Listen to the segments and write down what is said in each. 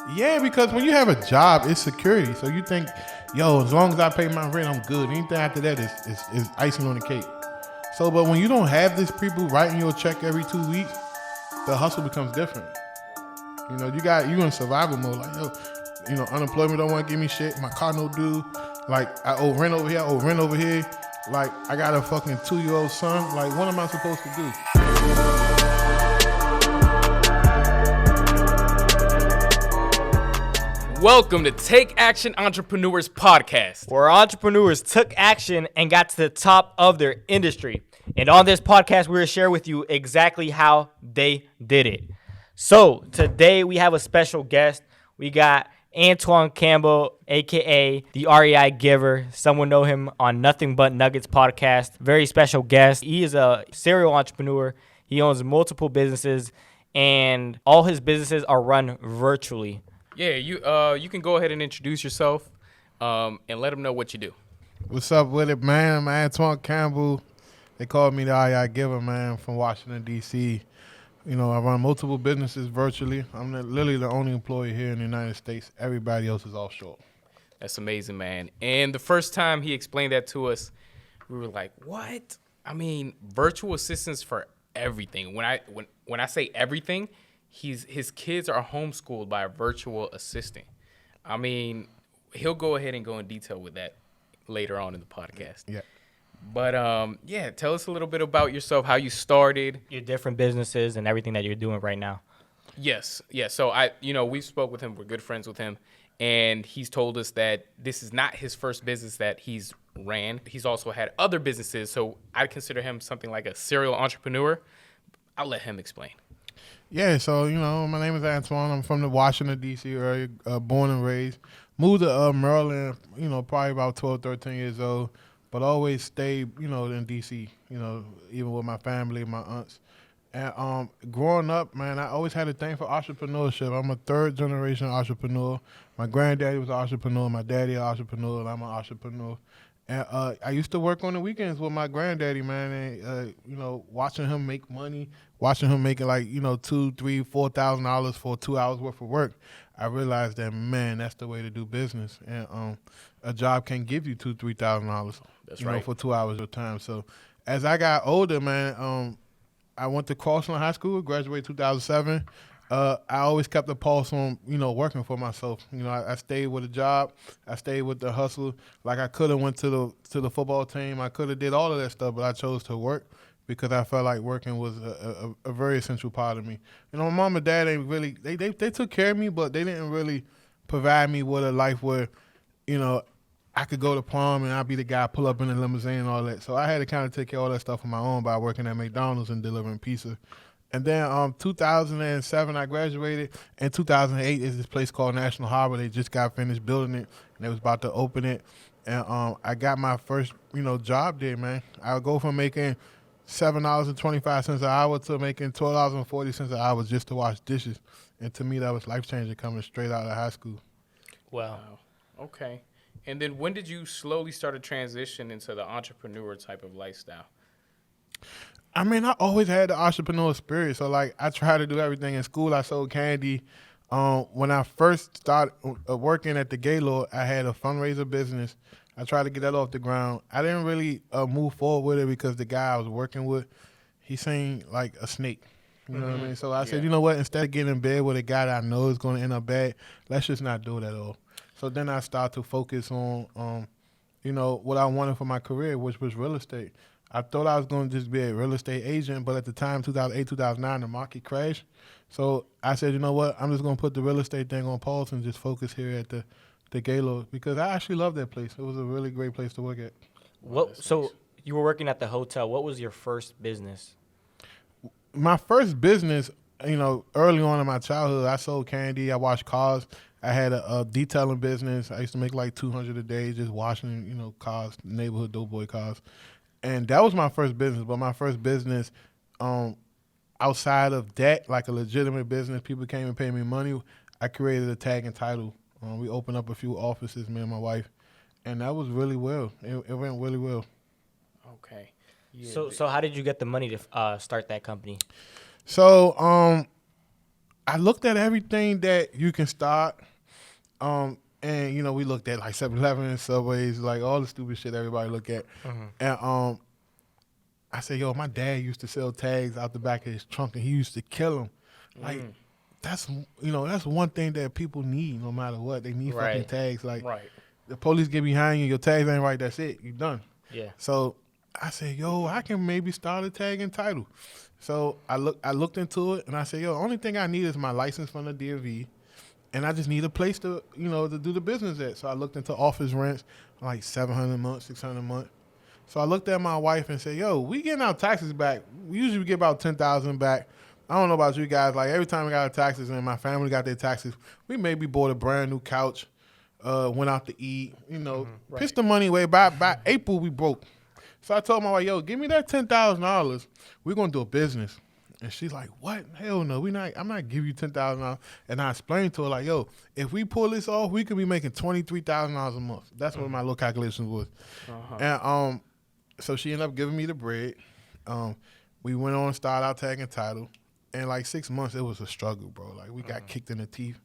Yeah, because when you have a job, it's security. So you think, yo, as long as I pay my rent, I'm good. Anything after that is icing on the cake. So, but when you don't have these people writing your check every 2 weeks, the hustle becomes different. You know, you in survival mode. Like, yo, unemployment don't want to give me shit. My car no due. Like, I owe rent over here. I owe rent over here. Like, I got a fucking 2-year-old son. Like, what am I supposed to do? Welcome to Take Action Entrepreneurs Podcast, where entrepreneurs took action and got to the top of their industry. And on this podcast, we're going to share with you exactly how they did it. So today we have a special guest. We got Antoine Campbell, a.k.a. the REIGIVER. Someone know him on Nothing But Nuggets podcast. Very special guest. He is a serial entrepreneur. He owns multiple businesses, and all his businesses are run virtually. Yeah, you can go ahead and introduce yourself and let them know what you do. What's up with it, man? I'm Antoine Campbell. They call me the REIGIVER, man, from Washington, D.C. You know, I run multiple businesses virtually. I'm literally the only employee here in the United States. Everybody else is offshore. That's amazing, man. And the first time he explained that to us, we were like, what? I mean, virtual assistants for everything. When I say everything, his kids are homeschooled by a virtual assistant. I mean, he'll go ahead and go in detail with that later on in the podcast. Yeah. But tell us a little bit about yourself, how you started, Your different businesses and everything that you're doing right now. Yes. So we spoke with him. We're good friends with him, and he's told us that this is not his first business that he's ran. He's also had other businesses. So I consider him something like a serial entrepreneur. I'll let him explain. Yeah, so, my name is Antoine. I'm from the Washington, D.C. area, born and raised. Moved to Maryland, probably about 12, 13 years old, but always stayed, in D.C., even with my family, my aunts. And growing up, man, I always had a thing for entrepreneurship. I'm a third-generation entrepreneur. My granddaddy was an entrepreneur. My daddy an entrepreneur, and I'm an entrepreneur. And I used to work on the weekends with my granddaddy, man, and, watching him make money, watching him making like, $2,000, $3,000, $4,000 for 2 hours worth of work. I realized that, man, that's the way to do business. And a job can give you $2,000, $3,000, that's right, for 2 hours of time. So as I got older, man, I went to Crossland High School, graduated 2007. I always kept a pulse on, working for myself. I stayed with a job. I stayed with the hustle. Like I could have went to the football team. I could have did all of that stuff, but I chose to work because I felt like working was a very essential part of me. My mom and dad ain't really, they took care of me, but they didn't really provide me with a life where, I could go to prom and I'd be the guy pull up in the limousine and all that. So I had to kind of take care of all that stuff on my own by working at McDonald's and delivering pizza. And then 2007, I graduated. In 2008, is this place called National Harbor. They just got finished building it, and they was about to open it. And I got my first, job there, man. I would go from making $7.25 an hour to making $12.40 an hour just to wash dishes. And to me, that was life-changing coming straight out of high school. Wow. Okay. And then when did you slowly start to transition into the entrepreneur type of lifestyle? I mean, I always had the entrepreneurial spirit. So, like, I tried to do everything in school. I sold candy. When I first started working at the Gaylord, I had a fundraiser business. I tried to get that off the ground. I didn't really move forward with it because the guy I was working with, he seemed like a snake. You know what I mean? So I said, you know what? Instead of getting in bed with a guy that I know is going to end up bad, let's just not do it at all. So then I started to focus on, what I wanted for my career, which was real estate. I thought I was going to just be a real estate agent, but at the time, 2008, 2009, the market crashed. So I said, you know what? I'm just going to put the real estate thing on pause and just focus here at the Gaylord because I actually love that place. It was a really great place to work at. So you were working at the hotel. What was your first business? My first business, early on in my childhood, I sold candy. I washed cars. I had a detailing business. I used to make like $200 a day just washing, cars, neighborhood doughboy cars. And that was my first business. But my first business, outside of that, like a legitimate business, people came and paid me money. I created a tag and title. We opened up a few offices, me and my wife, and that was really well. It went really well. Okay. Yeah. So how did you get the money to start that company? So I looked at everything that you can start. And you know, we looked at like 7-Eleven, Subways, like all the stupid shit everybody look at. And I said, yo, my dad used to sell tags out the back of his trunk, and he used to kill them. Like that's one thing that people need no matter what. They need fucking tags. Like the police get behind you, your tags ain't right. That's it. You done. Yeah. So I said, yo, I can maybe start a tag and title. So I looked into it, and I said, yo, the only thing I need is my license from the DMV. And I just need a place to, to do the business at. So I looked into office rents, like $700 a month, $600 a month. So I looked at my wife and said, yo, we getting our taxes back. We usually get about $10,000 back. I don't know about you guys. Like every time we got our taxes and my family got their taxes, we maybe bought a brand new couch, went out to eat, pitched the money away. By April, we broke. So I told my wife, yo, give me that $10,000. We're going to do a business. And she's like, what? Hell no, I'm not giving you $10,000. And I explained to her, like, yo, if we pull this off, we could be making $23,000 a month. That's what my little calculations was. And so she ended up giving me the bread. We went on, started out tag and title. And like 6 months, it was a struggle, bro. Like we got kicked in the teeth.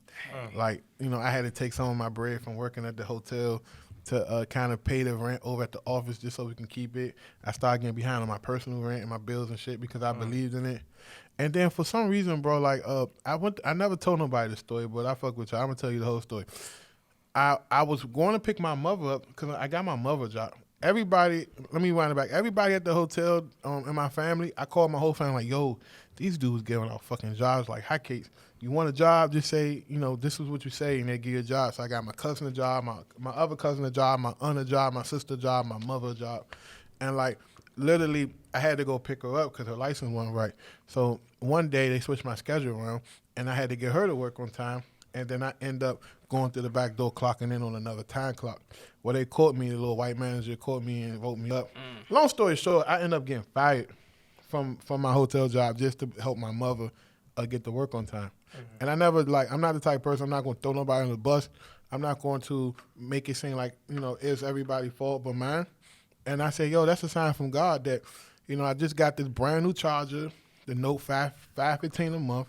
Like, I had to take some of my bread from working at the hotel to kind of pay the rent over at the office just so we can keep it. I started getting behind on my personal rent and my bills and shit because I believed in it. And then for some reason, bro, like I never told nobody the story, but I fuck with you. I'm gonna tell you the whole story. I was going to pick my mother up because I got my mother a job. Everybody, let me wind it back. Everybody at the hotel in my family, I called my whole family like, yo, these dudes giving out fucking jobs like hotcakes. You want a job, just say, this is what you say, and they give you a job. So I got my cousin a job, my other cousin a job, my aunt a job, my sister a job, my mother a job. And like literally I had to go pick her up because her license wasn't right. So one day they switched my schedule around, and I had to get her to work on time. And then I end up going through the back door, clocking in on another time clock. Well, they caught me, the little white manager caught me and woke me up. Long story short, I ended up getting fired from my hotel job just to help my mother get to work on time. And I never, I'm not the type of person, I'm not going to throw nobody on the bus. I'm not going to make it seem like, it's everybody's fault but mine. And I say, yo, that's a sign from God that, I just got this brand new Charger, the Note 515 a month.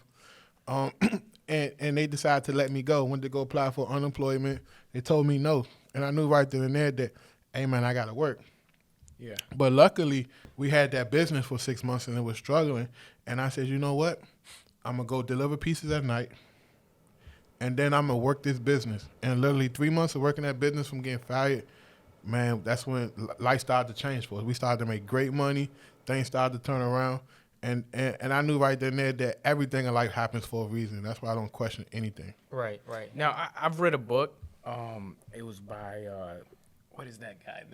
And they decided to let me go. Went to go apply for unemployment. They told me no. And I knew right then and there that, hey, man, I got to work. Yeah. But luckily, we had that business for 6 months, and it was struggling. And I said, you know what? I'm going to go deliver pieces at night, and then I'm going to work this business. And literally 3 months of working that business from getting fired, man, that's when life started to change for us. We started to make great money. Things started to turn around. And I knew right then and there that everything in life happens for a reason. That's why I don't question anything. Right. Now, I've read a book. It was by, what is that guy?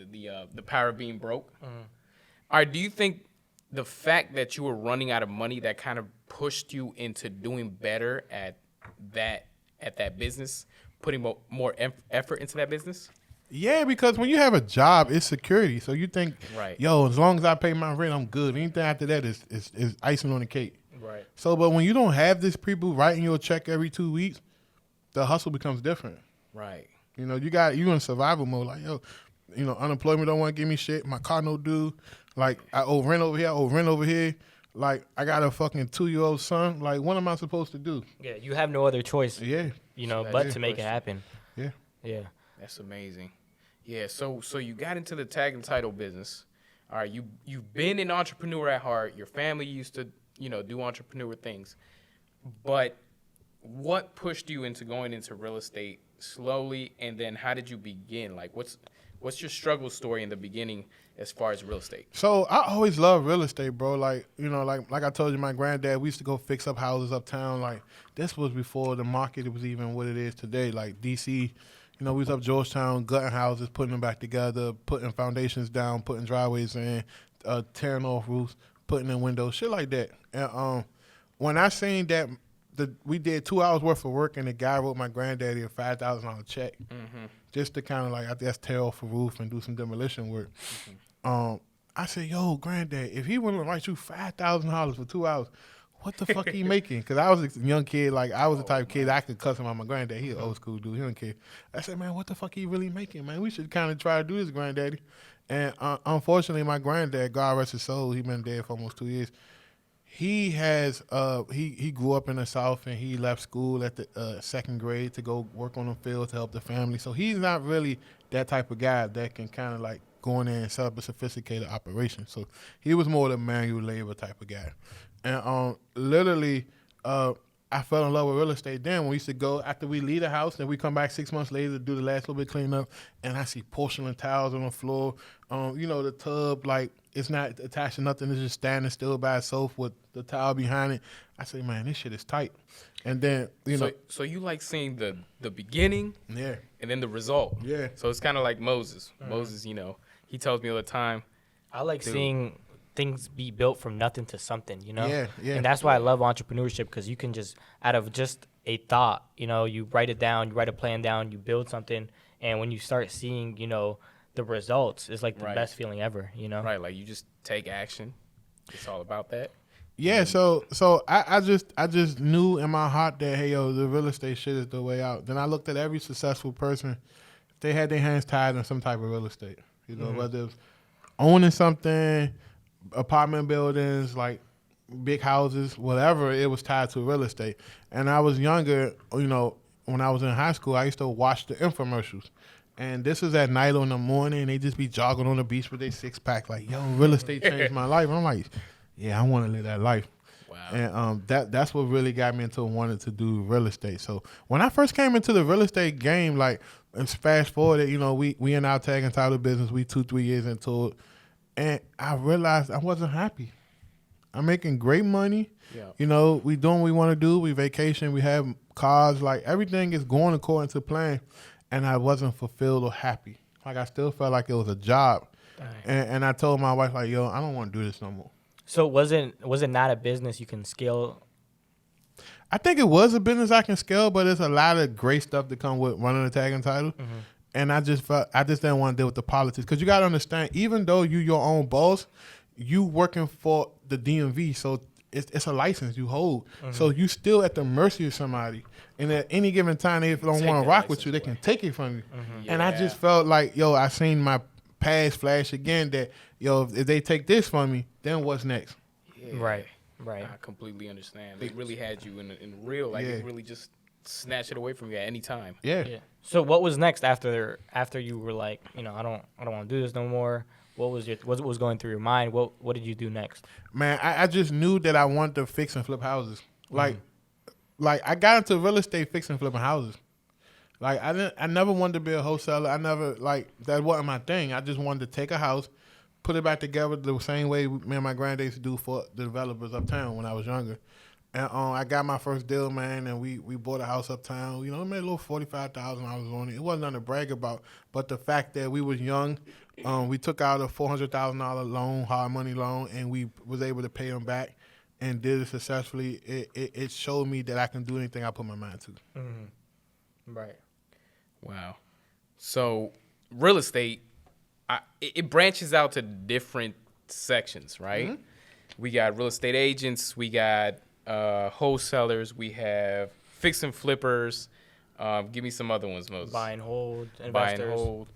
The Power of Being Broke. All right, do you think the fact that you were running out of money that kind of pushed you into doing better at that business, putting more effort into that business? Yeah, because when you have a job, it's security. So you think, yo, as long as I pay my rent, I'm good. Anything after that is icing on the cake. Right. So, but when you don't have this people writing you a check every 2 weeks, the hustle becomes different. Right. You in survival mode. Like, yo, unemployment don't want to give me shit. My car no due. Like, I owe rent over here. I owe rent over here. Like, I got a fucking 2-year-old son. Like, what am I supposed to do? Yeah, you have no other choice. Yeah. But to make it happen. Yeah. Yeah. That's amazing. Yeah, so you got into the tag and title business. All right, you've been an entrepreneur at heart. Your family used to, do entrepreneur things. But what pushed you into going into real estate slowly, and then how did you begin? Like, what's your struggle story in the beginning as far as real estate? So I always loved real estate, bro. Like, like I told you, my granddad, we used to go fix up houses uptown. Like, this was before the market was even what it is today. Like, D.C., we was up Georgetown, gutting houses, putting them back together, putting foundations down, putting driveways in, tearing off roofs, putting in windows, shit like that. And when I seen that we did 2 hours worth of work, and the guy wrote my granddaddy a $5,000 check just to kind of like, I guess, tear off a roof and do some demolition work. I said, yo, granddad, if he wouldn't write you $5,000 for 2 hours, what the fuck he making? Because I was a young kid. Like, I was the type of kid I could cuss him out. My granddad, he an old school dude. He don't care. I said, man, what the fuck he really making, man? We should kind of try to do this, granddaddy. And unfortunately, my granddad, God rest his soul, he been dead for almost 2 years. he has he grew up in the South, and he left school at the second grade to go work on the field to help the family. So he's not really that type of guy that can kind of like go in there and set up a sophisticated operation. So he was more the manual labor type of guy. And literally, I fell in love with real estate then. When we used to go, after we leave the house, then we come back 6 months later to do the last little bit of cleanup, and I see porcelain tiles on the floor. The tub, like, it's not attached to nothing. It's just standing still by itself with the towel behind it. I say, man, this shit is tight. And then, So you like seeing the beginning, yeah, and then the result. Yeah. So it's kind of like Moses. Moses, he tells me all the time. I like seeing things be built from nothing to something, Yeah. And that's why I love entrepreneurship, because you can just, out of just a thought, you write it down, you write a plan down, you build something, and when you start seeing, the results, it's like the best feeling ever, Right, like you just take action. It's all about that. Yeah, so I just knew in my heart that, hey, yo, the real estate shit is the way out. Then I looked at every successful person, they had their hands tied in some type of real estate, whether it's owning something, apartment buildings, like big houses, whatever, it was tied to real estate. And I was younger, when I was in high school, I used to watch the infomercials. And this was at night or in the morning, and they just be jogging on the beach with their six-pack, like, yo, real estate changed my life. And I'm like, yeah, I want to live that life. Wow. And that's what really got me into wanting to do real estate. So when I first came into the real estate game, like, and fast forward, we in our tag and title business, we 2-3 years into it, and I realized I wasn't happy. I'm making great money. Yeah. We doing what we want to do. We vacation. We have cars. Like, everything is going according to plan. And I wasn't fulfilled or happy. Like, I still felt like it was a job. And I told my wife, like, yo, I don't want to do this no more. So was it not a business you can scale? I think it was a business I can scale, but there's a lot of great stuff that come with running a tag and title. Mm-hmm. And I just didn't want to deal with the politics. Because you got to understand, even though you your own boss, you working for the DMV, so it's a license you hold. Mm-hmm. So you still at the mercy of somebody. And at any given time, if they don't want to rock with you, they can take it from you. Mm-hmm. Yeah. And I just felt like, yo, I seen my past flash again that, yo, if they take this from me, then what's next? Yeah. Right. I completely understand. They really had you in real, like, they really just snatch it away from you at any time. Yeah. So what was next after you were like, I don't want to do this no more? What was going through your mind? What did you do next? Man, I just knew that I wanted to fix and flip houses. Like I got into real estate fixing and flipping houses. Like I never wanted to be a wholesaler. I never, like, that wasn't my thing. I just wanted to take a house, put it back together the same way me and my granddad used to do for the developers uptown when I was younger. And I got my first deal, man, and we bought a house uptown. It made a little $45,000 on it. It wasn't nothing to brag about, but the fact that we was young, we took out a $400,000 loan, hard money loan, and we was able to pay them back and did it successfully. It showed me that I can do anything I put my mind to. Mm-hmm. Right. Wow. So real estate, it branches out to different sections, right? Mm-hmm. We got real estate agents. We got wholesalers. We have fix and flippers. Give me some other ones, Moses. Buy and hold. Investors. Buy and hold.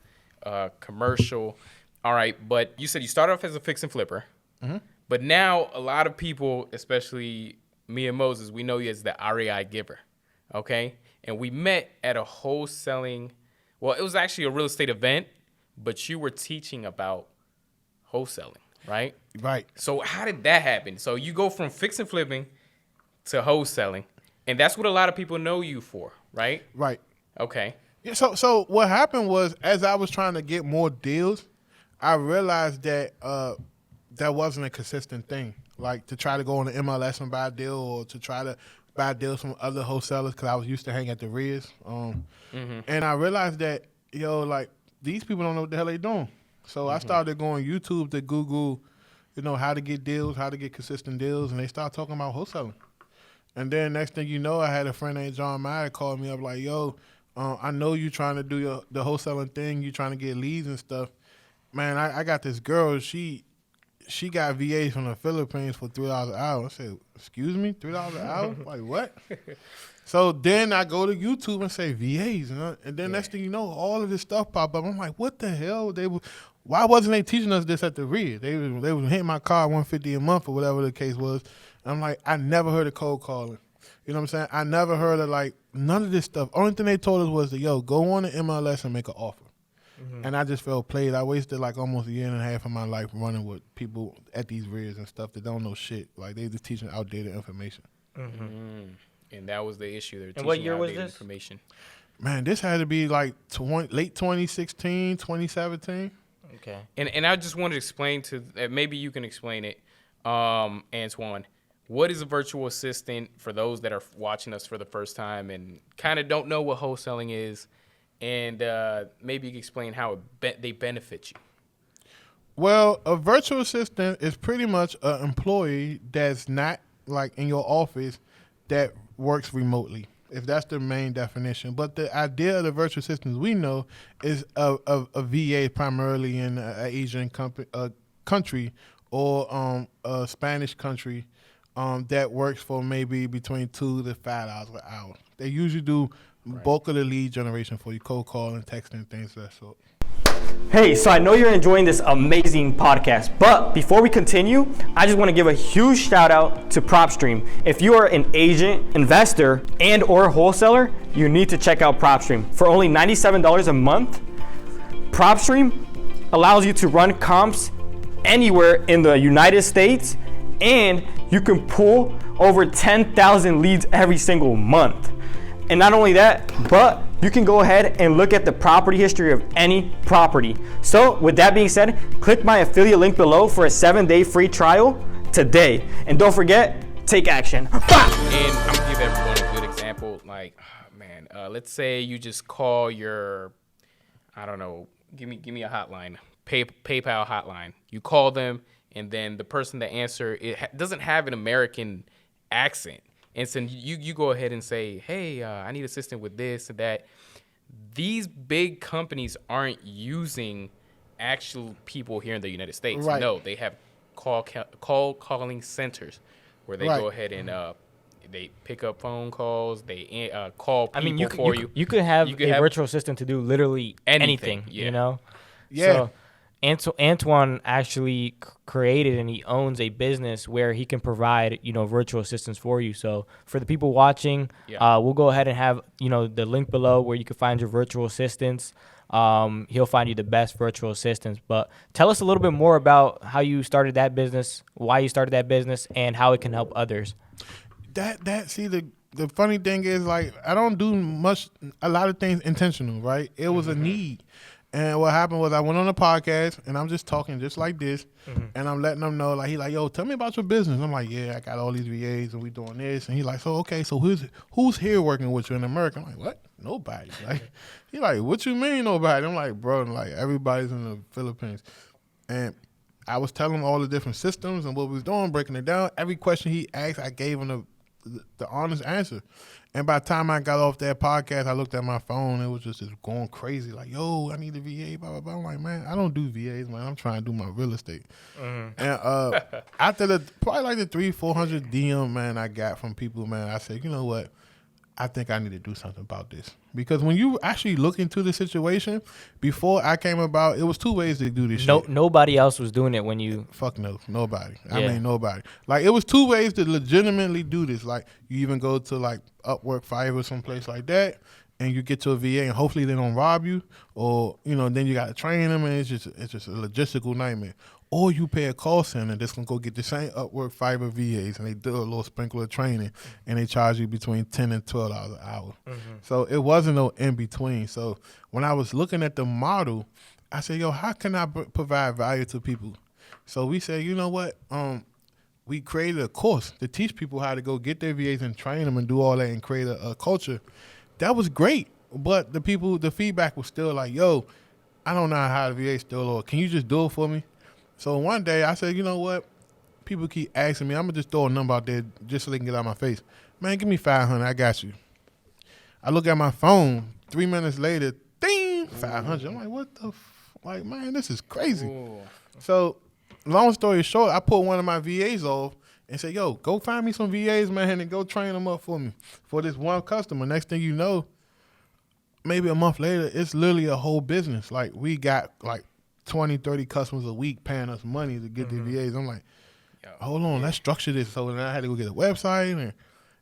Commercial. All right, but you said you started off as a fix and flipper. Mm-hmm. But now a lot of people, especially me and Moses, we know you as the REIGIVER, okay? And we met at a wholesaling, well, it was actually a real estate event, but you were teaching about wholesaling, right? Right. So how did that happen? So you go from fix and flipping to wholesaling, and that's what a lot of people know you for, right? Right. Okay. Yeah. So what happened was, as I was trying to get more deals, I realized that that wasn't a consistent thing. Like, to try to go on the MLS and buy a deal, or to try to buy deals from other wholesalers, because I was used to hang at the REIS. And I realized that, like, these people don't know what the hell they doing. So I started going YouTube to Google, how to get deals, how to get consistent deals, and they start talking about wholesaling. And then next thing you know, I had a friend named John Meyer call me up like, yo, I know you trying to do the wholesaling thing, you trying to get leads and stuff. Man, I got this girl, she got VAs from the Philippines for $3 an hour. I said, excuse me, $3 an hour? Like, what? So then I go to YouTube and say VAs, and then next thing you know, all of this stuff pop up. I'm like, what the hell? Why wasn't they teaching us this at the REIT? They was hitting my car $150 a month or whatever the case was. I'm like, I never heard of cold calling. You know what I'm saying? I never heard of like none of this stuff. Only thing they told us was that, yo, go on the MLS and make an offer. And I just felt played. I wasted like almost a year and a half of my life running with people at these REITs and stuff that don't know shit. Like they just teaching outdated information. And that was the issue. They're teaching what year was outdated this? information. Man, this had to be like late 2016, 2017. Okay. And I just wanted to explain maybe you can explain it, Antoine. What is a virtual assistant for those that are watching us for the first time and kind of don't know what wholesaling is? And maybe you can explain how they benefit you. Well, a virtual assistant is pretty much an employee that's not like in your office that works remotely, if that's the main definition. But the idea of the virtual assistants we know is a VA primarily in an Asian country or a Spanish country that works for maybe between $2 to $5 an hour. They usually do bulk of the lead generation for you, cold calling, texting, things of that sort. Hey, so I know you're enjoying this amazing podcast, but before we continue, I just want to give a huge shout out to PropStream. If you are an agent, investor, and or wholesaler, you need to check out PropStream. For only $97 a month, PropStream allows you to run comps anywhere in the United States, and you can pull over 10,000 leads every single month. And not only that, but you can go ahead and look at the property history of any property. So with that being said, click my affiliate link below for a 7-day free trial today. And don't forget, take action. And I'm gonna give everyone a good example. Like, let's say you just call your, I don't know, give me a hotline, PayPal hotline. You call them, and then the person that answer doesn't have an American accent. And so you go ahead and say, hey, I need assistance with this and that. These big companies aren't using actual people here in the United States. Right. No, they have call calling centers where they go ahead and they pick up phone calls. They call people for you. You could have a virtual assistant to do literally anything you know? Yeah. So, Antoine actually created and he owns a business where he can provide, virtual assistants for you. So for the people watching, we'll go ahead and have, the link below where you can find your virtual assistants. He'll find you the best virtual assistants. But tell us a little bit more about how you started that business, why you started that business, and how it can help others. The funny thing is, like, I don't do a lot of things intentional, right? It was a need. And what happened was I went on a podcast and I'm just talking just like this, and I'm letting them know, like, he like, yo, tell me about your business. I'm like, yeah, I got all these VAs and we doing this. And he like, so who's here working with you in America? I'm like, what? Nobody. Like, he like, what you mean nobody? I'm like, bro, like everybody's in the Philippines. And I was telling him all the different systems and what we was doing, breaking it down. Every question he asked, I gave him the honest answer. And by the time I got off that podcast, I looked at my phone. It was just going crazy. Like, yo, I need a VA, blah, blah, blah. I'm like, man, I don't do VAs, man. I'm trying to do my real estate. And after probably the 300-400 DM, man, I got from people, man, I said, you know what? I think I need to do something about this. Because when you actually look into the situation, before I came about, it was two ways to do this shit. Nobody else was doing it when you... Fuck no, nobody. I mean, nobody. Like, it was two ways to legitimately do this. Like, you even go to, like, Upwork, Fiverr, someplace like that, and you get to a VA, and hopefully they don't rob you, or, then you got to train them, and it's just a logistical nightmare. Or you pay a call center that's going to go get the same Upwork, Fiverr VAs, and they do a little sprinkle of training, and they charge you between $10 and $12 an hour. So it wasn't no in-between. So when I was looking at the model, I said, yo, how can I provide value to people? So we said, you know what? We created a course to teach people how to go get their VAs and train them and do all that and create a culture. That was great. But the feedback was still like, yo, I don't know how the VA still, or can you just do it for me? So one day I said, you know what? People keep asking me. I'm going to just throw a number out there just so they can get out of my face. Man, give me $500. I got you. I look at my phone. 3 minutes later, ding, $500. I'm like, what the like, man, this is crazy. Ooh. So long story short, I put one of my VAs off and said, yo, go find me some VAs, man, and go train them up for me for this one customer. Next thing you know, maybe a month later, it's literally a whole business. Like, we got like 20, 30 customers a week paying us money to get the VAs. I'm like, hold on, let's structure this. So then I had to go get a website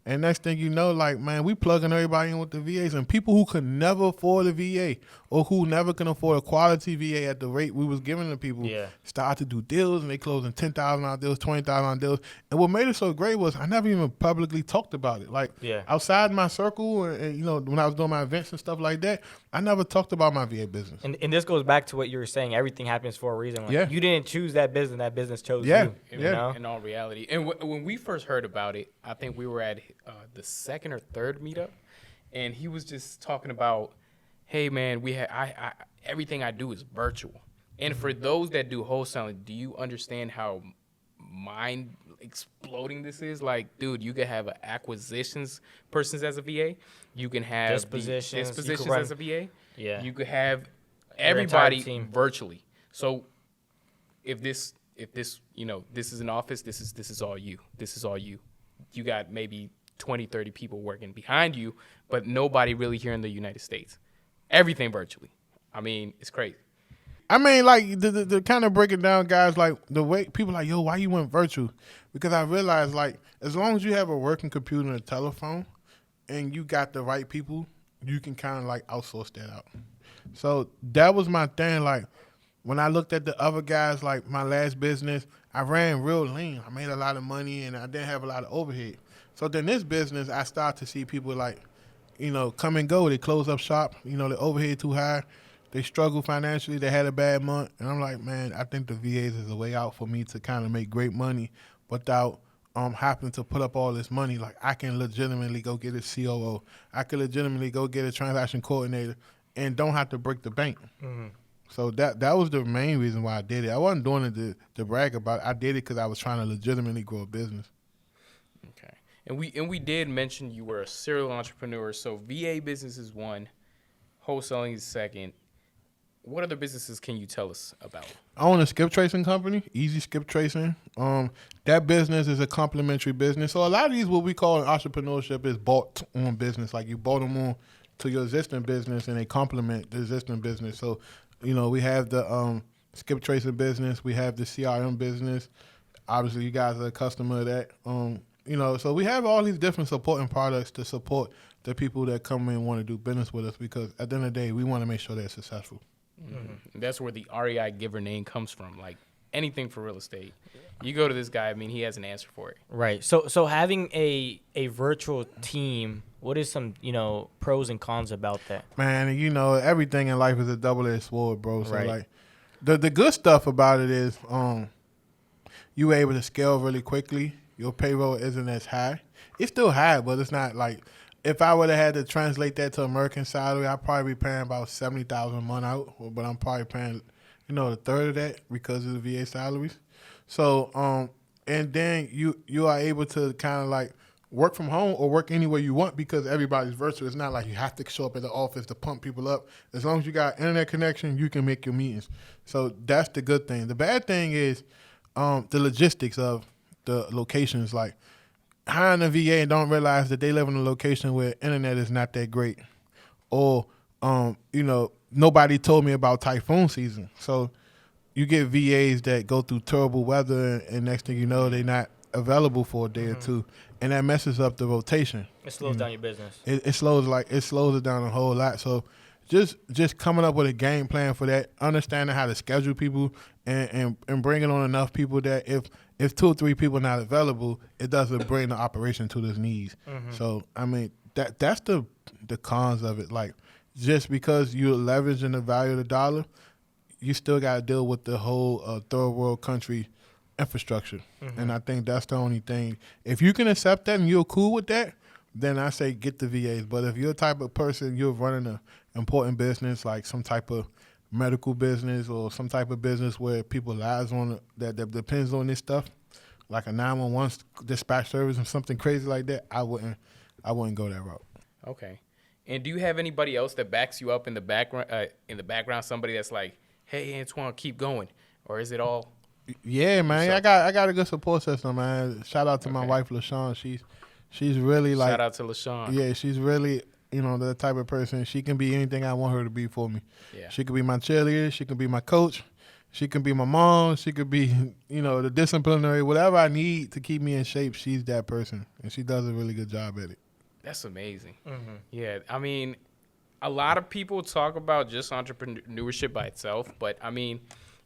and next thing you know, like, man, we plugging everybody in with the VAs, and people who could never afford a VA or who never can afford a quality VA at the rate we was giving to people start to do deals, and they closing $10,000 deals, $20,000 deals. And what made it so great was I never even publicly talked about it. Like outside my circle, and you know, when I was doing my events and stuff like that, I never talked about my VA business. And this goes back to what you were saying. Everything happens for a reason. Like, you didn't choose that business chose you. You know? In all reality. And when we first heard about it, I think we were at the second or third meetup, and he was just talking about, hey man, everything I do is virtual. And for those that do wholesaling, do you understand how mind exploding this is? Like, dude, you could have acquisitions persons as a VA. You can have dispositions as a VA. Yeah. You could have everybody virtually. So if this you know, this is an office, this is all you. This is all you. You got maybe 20, 30 people working behind you, but nobody really here in the United States. Everything virtually. I mean, it's crazy. I mean, like, the kind of breaking down, guys, like, the way people like, yo, why you went virtual? Because I realized, like, as long as you have a working computer and a telephone and you got the right people, you can kind of, like, outsource that out. So that was my thing. Like, when I looked at the other guys, like, my last business, I ran real lean. I made a lot of money, and I didn't have a lot of overhead. So then this business, I started to see people, like, you know, come and go. They close up shop. You know, the overhead too high. They struggle financially. They had a bad month. And I'm like, man, I think the VAs is a way out for me to kind of make great money without having to put up all this money. Like, I can legitimately go get a COO. I can legitimately go get a transaction coordinator and don't have to break the bank. Mm-hmm. So that was the main reason why I did it. I wasn't doing it to brag about it. I did it because I was trying to legitimately grow a business. Okay. And we did mention you were a serial entrepreneur. So VA business is one, wholesaling is second. What other businesses can you tell us about? I own a skip tracing company, Easy Skip Tracing. That business is a complementary business. So a lot of these, what we call in entrepreneurship, is bought on business. Like, you bought them on to your existing business, and they complement the existing business. So, you know, we have the skip tracing business. We have the CRM business. Obviously, you guys are a customer of that. You know, so we have all these different supporting products to support the people that come in and want to do business with us, because at the end of the day, we want to make sure they're successful. Mm-hmm. That's where the REIGIVER name comes from. Like, anything for real estate, you go to this guy, I mean, he has an answer for it. Right. So having a virtual team, what is some, you know, pros and cons about that? Man, you know, everything in life is a double-edged sword, bro. So, like, the good stuff about it is you were able to scale really quickly. Your payroll isn't as high. It's still high, but it's not like, if I would have had to translate that to American salary, I'd probably be paying about $70,000 a month out, but I'm probably paying, you know, a third of that because of the VA salaries. So, and then you are able to kind of like work from home or work anywhere you want, because everybody's virtual. It's not like you have to show up at the office to pump people up. As long as you got internet connection, you can make your meetings. So that's the good thing. The bad thing is the logistics of the locations. Like, hiring a VA and don't realize that they live in a location where internet is not that great, or you know, nobody told me about typhoon season. So you get VAs that go through terrible weather, and next thing you know, they're not available for a day or two, and that messes up the rotation. It slows down your business. It slows it down a whole lot. So just coming up with a game plan for that, understanding how to schedule people, and bringing on enough people that if 2 or 3 people are not available, it doesn't bring the operation to its knees. Mm-hmm. So, I mean, that's the cons of it. Like, just because you're leveraging the value of the dollar, you still got to deal with the whole third world country infrastructure. Mm-hmm. And I think that's the only thing. If you can accept that and you're cool with that, then I say get the VAs. But if you're the type of person, you're running an important business, like some type of medical business or some type of business where people lives on that depends on this stuff, like a 911 dispatch service or something crazy like that, I wouldn't go that route. Okay. And do you have anybody else that backs you up in the background? Somebody that's like, hey, Antoine, keep going, or is it all? Yeah, man. I got a good support system, man. Shout out to my wife, LaShawn. She's really like. Shout out to LaShawn. Yeah, she's really, you know, the type of person. She can be anything I want her to be for me. Yeah. She could be my cheerleader. She could be my coach. She can be my mom. She could be, the disciplinary, whatever I need to keep me in shape. She's that person, and she does a really good job at it. That's amazing. Yeah, I mean, a lot of people talk about just entrepreneurship by itself, but I mean,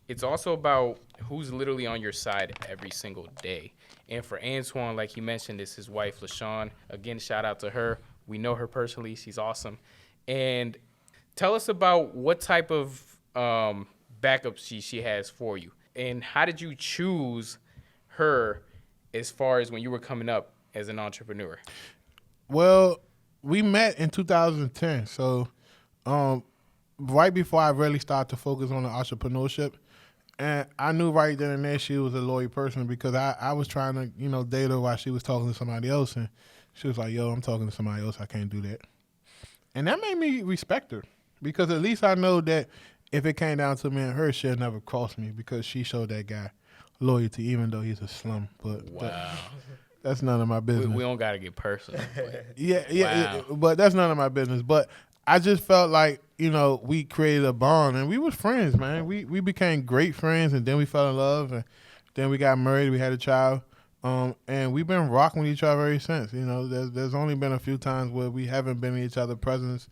it's also about who's literally on your side every single day. And for Antoine, like he mentioned, is his wife, LaShawn. Again, shout out to her. We know her personally. She's awesome. And tell us about what type of backup she has for you. And how did you choose her as far as when you were coming up as an entrepreneur? Well, we met in 2010. So right before I really started to focus on the entrepreneurship. And I knew right then and there she was a loyal person because I was trying to, date her while she was talking to somebody else. And she was like, yo, I'm talking to somebody else. I can't do that. And that made me respect her because at least I know that if it came down to me and her, she'll never cross me because she showed that guy loyalty, even though he's a slum. But wow. That's none of my business. We don't got to get personal. Yeah, but that's none of my business. But I just felt like, we created a bond and we was friends, man. We became great friends and then we fell in love and then we got married. We had a child. And we've been rocking with each other ever since. There's only been a few times where we haven't been in each other's presence.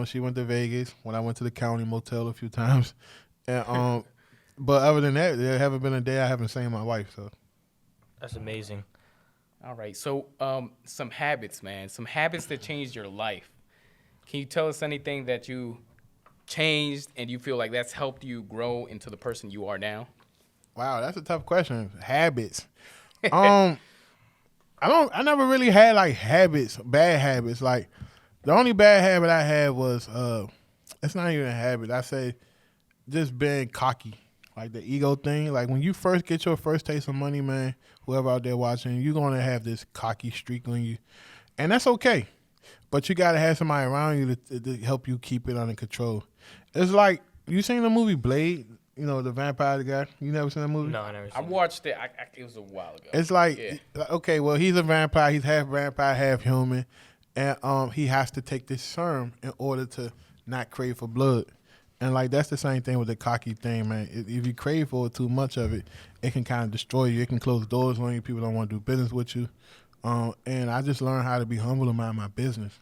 She went to Vegas when I went to the county motel a few times. And but other than that, there haven't been a day I haven't seen my wife. So that's amazing. All right. So some habits, man. Some habits that changed your life. Can you tell us anything that you changed and you feel like that's helped you grow into the person you are now? Wow, that's a tough question. Habits. I never really had like habits, bad habits. Like the only bad habit I had was it's not even a habit. I say just being cocky, like the ego thing. Like when you first get your first taste of money, man, whoever out there watching, you're gonna have this cocky streak on you, and that's okay. But you gotta have somebody around you to help you keep it under control. It's like you seen the movie Blade. The vampire guy. You never seen that movie? No, I never seen it. I watched it. It was a while ago. It's like, okay, well, he's a vampire. He's half vampire, half human. And he has to take this serum in order to not crave for blood. And, like, that's the same thing with the cocky thing, man. If you crave for too much of it, it can kind of destroy you. It can close doors on you. People don't want to do business with you. And I just learned how to be humble and mind my business.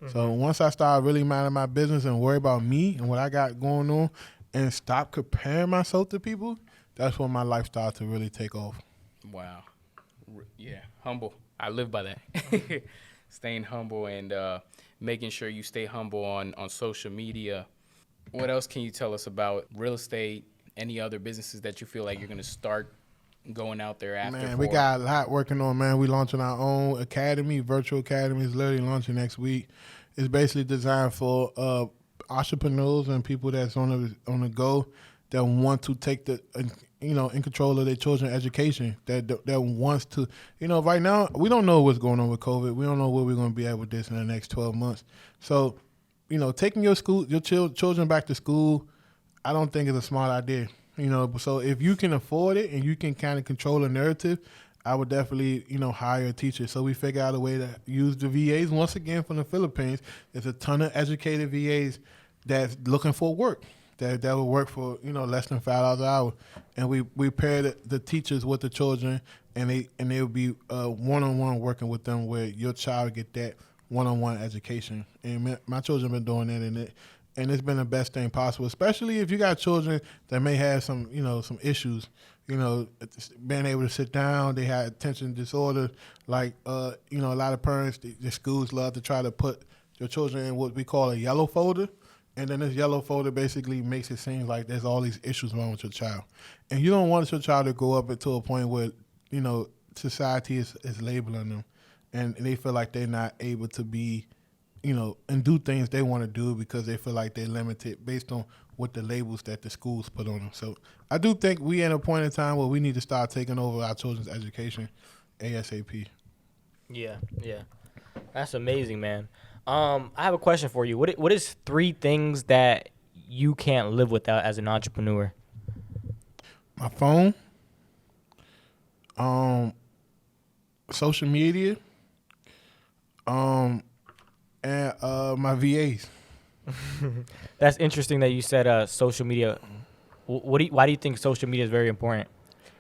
Mm-hmm. So once I started really minding my business and worry about me and what I got going on, and stop comparing myself to people, that's when my life started to really take off. Wow. Yeah, humble. I live by that. Staying humble and making sure you stay humble on social media. What else can you tell us about real estate, any other businesses that you feel like you're going to start going out there after? Man, we got a lot working on, man. We launching our own academy, virtual academy. It's literally launching next week. It's basically designed for entrepreneurs and people that's on the go that want to take the in control of their children's education, that wants to, right now we don't know what's going on with COVID. We don't know where we're going to be at with this in the next 12 months. So taking your children back to school, I don't think is a smart idea. So if you can afford it and you can kind of control the narrative, I would definitely, hire a teacher. So we figure out a way to use the VAs. Once again, from the Philippines, there's a ton of educated VAs that's looking for work, that will work for, less than $5 an hour. And we pair the teachers with the children, and they'll be one-on-one working with them where your child get that one-on-one education. And my children been doing that, and it's been the best thing possible, especially if you got children that may have some issues. Being able to sit down, they have attention disorder. Like, a lot of parents, the schools love to try to put your children in what we call a yellow folder. And then this yellow folder basically makes it seem like there's all these issues wrong with your child. And you don't want your child to go up to a point where, society is labeling them. And they feel like they're not able to be, and do things they want to do because they feel like they're limited based on what the labels that the schools put on them. So I do think we at a point in time where we need to start taking over our children's education ASAP. Yeah. That's amazing, man. I have a question for you. What is 3 things that you can't live without as an entrepreneur? My phone, social media, and my VAs. That's interesting that you said social media. Why do you think social media is very important?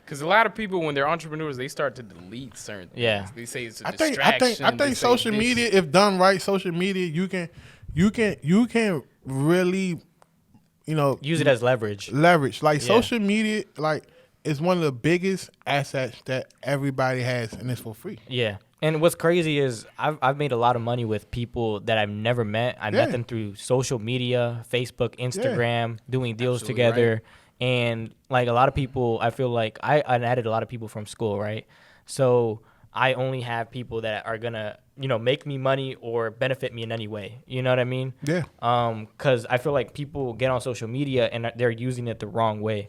Because a lot of people, when they're entrepreneurs, they start to delete certain things. Yeah. They say it's a I think distraction. I think social media, if done right, social media you can really, Use it as leverage. Like Yeah. social media, like is one of the biggest assets that everybody has, and it's for free. Yeah. And what's crazy is I've made a lot of money with people that I've never met. I met them through social media, Facebook, Instagram, doing deals Absolutely together. right. And like a lot of people, I feel like I added a lot of people from school, right? So I only have people that are gonna, make me money or benefit me in any way. You know what I mean? Yeah. Because I feel like people get on social media and they're using it the wrong way.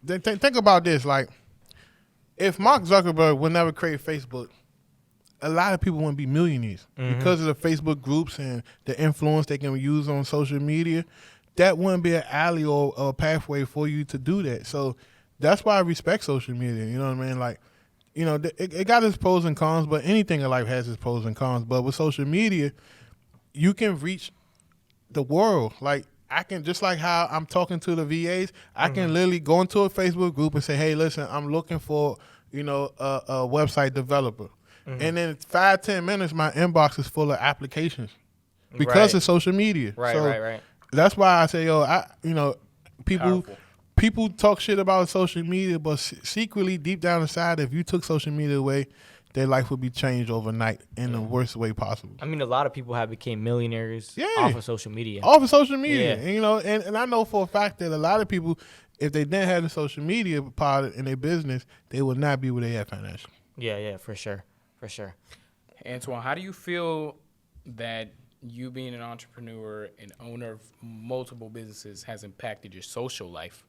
Think about this, like if Mark Zuckerberg would never create Facebook, a lot of people wouldn't be millionaires because of the Facebook groups and the influence they can use on social media. That wouldn't be an alley or a pathway for you to do that. So that's why I respect social media. You know what I mean? Like, it got its pros and cons, but anything in life has its pros and cons. But with social media, you can reach the world. Like, I can, just like how I'm talking to the VAs, I can literally go into a Facebook group and say, hey, listen, I'm looking for, a website developer. And in 5-10 minutes, my inbox is full of applications because of social media. Right. That's why I say, people Powerful. people talk shit about social media, but secretly, deep down inside, if you took social media away, their life would be changed overnight in the worst way possible. I mean, a lot of people have become millionaires off of social media. Off of social media. Yeah. And I know for a fact that a lot of people, if they didn't have the social media part in their business, they would not be where they at financially. Yeah, for sure. Antoine, how do you feel that you being an entrepreneur and owner of multiple businesses has impacted your social life?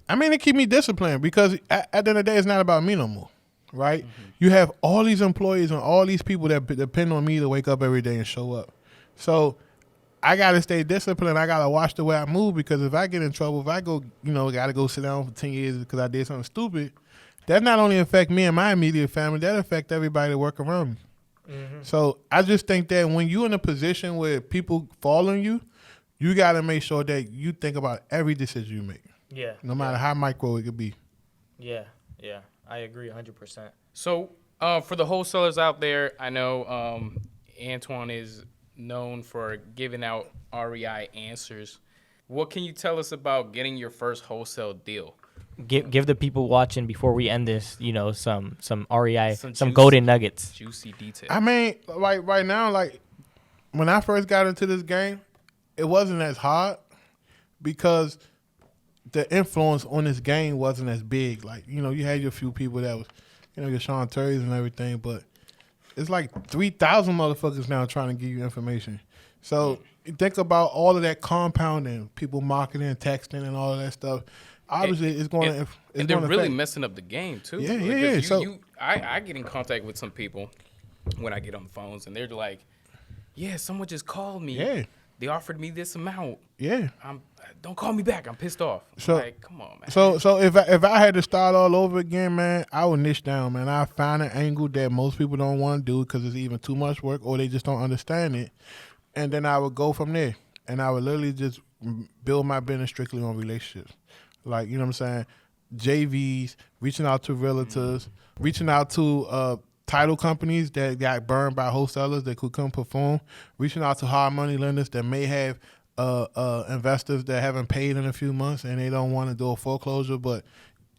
I mean, it keep me disciplined because at the end of the day, it's not about me no more, right? You have all these employees and all these people that depend on me to wake up every day and show up. So I got to stay disciplined. I got to watch the way I move because if I get in trouble, if I go, got to go sit down for 10 years because I did something stupid, that not only affect me and my immediate family, that affect everybody that work around me. So I just think that when you're in a position where people following you, you got to make sure that you think about every decision you make, Yeah. no matter how micro it could be. Yeah. I agree 100%. So for the wholesalers out there, I know Antoine is known for giving out REI answers. What can you tell us about getting your first wholesale deal? Give the people watching before we end this, some REI, some juicy- golden nuggets. Juicy details. I mean, like right now, like when I first got into this game, it wasn't as hard because the influence on this game wasn't as big. Like, you had your few people that was, your Sean Terry's and everything, but it's like 3,000 motherfuckers now trying to give you information. So think about all of that compounding, people marketing, texting, and all of that stuff. Obviously, it's going to. And they're really messing up the game too. Yeah. I get in contact with some people when I get on the phones, and they're like, "Yeah, someone just called me. Yeah. They offered me this amount. Yeah. Don't call me back. I'm pissed off." So like, come on, man. So if I had to start all over again, man, I would niche down, man. I find an angle that most people don't want to do because it's either too much work or they just don't understand it, and then I would go from there, and I would literally just build my business strictly on relationships. Like, you know what I'm saying? JVs, reaching out to realtors, reaching out to title companies that got burned by wholesalers that could come perform, reaching out to hard money lenders that may have investors that haven't paid in a few months and they don't want to do a foreclosure, but,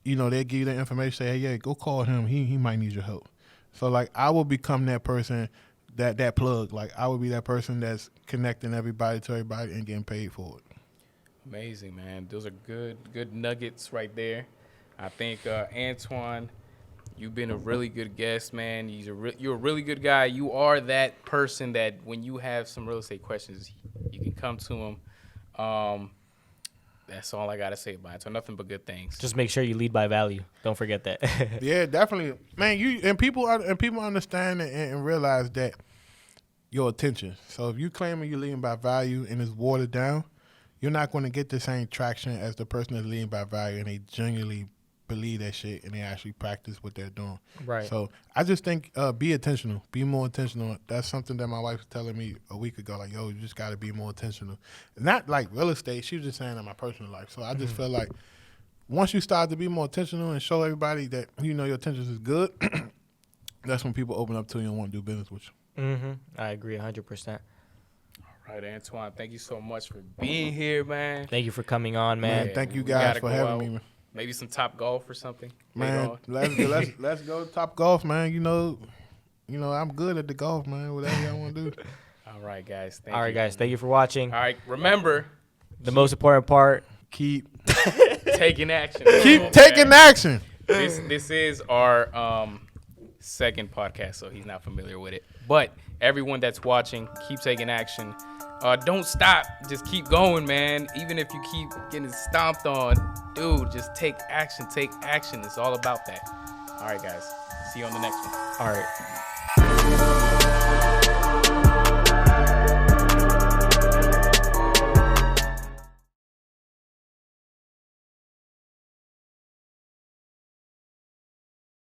they give you the information, say, hey, yeah, go call him. He might need your help. So, like, I will become that person, that plug. Like, I would be that person that's connecting everybody to everybody and getting paid for it. Amazing, man. Those are good nuggets right there. I think Antoine, you've been a really good guest, man. You're a really good guy. You are that person that when you have some real estate questions, you can come to him. That's all I gotta say about it. So nothing but good things. Just make sure you lead by value. Don't forget that. Yeah, definitely, man. People understand and realize that your attention. So if you claiming you're leading by value and it's watered down, you're not going to get the same traction as the person that's leading by value and they genuinely believe that shit and they actually practice what they're doing. Right. So I just think be intentional, be more intentional. That's something that my wife was telling me a week ago. Like, yo, you just got to be more intentional. Not like real estate. She was just saying in my personal life. So I just feel like once you start to be more intentional and show everybody that your intentions is good, that's when people open up to you and want to do business with you. Mm-hmm. I agree 100%. All right, Antoine, thank you so much for being here, man. Thank you for coming on, man. Man, thank you we guys gotta for go having out. me, man. Maybe some Top Golf or something. later Man, on. let's go to Top Golf, man. I'm good at the golf, man. Whatever y'all want to do. All right, guys. All right, guys. Thank you for watching. All right, remember, The most important part. Keep taking action. taking action. This is our second podcast, so he's not familiar with it. But everyone that's watching, keep taking action. Don't stop. Just keep going, man. Even if you keep getting stomped on, dude, just take action. Take action. It's all about that. All right, guys. See you on the next one. All right.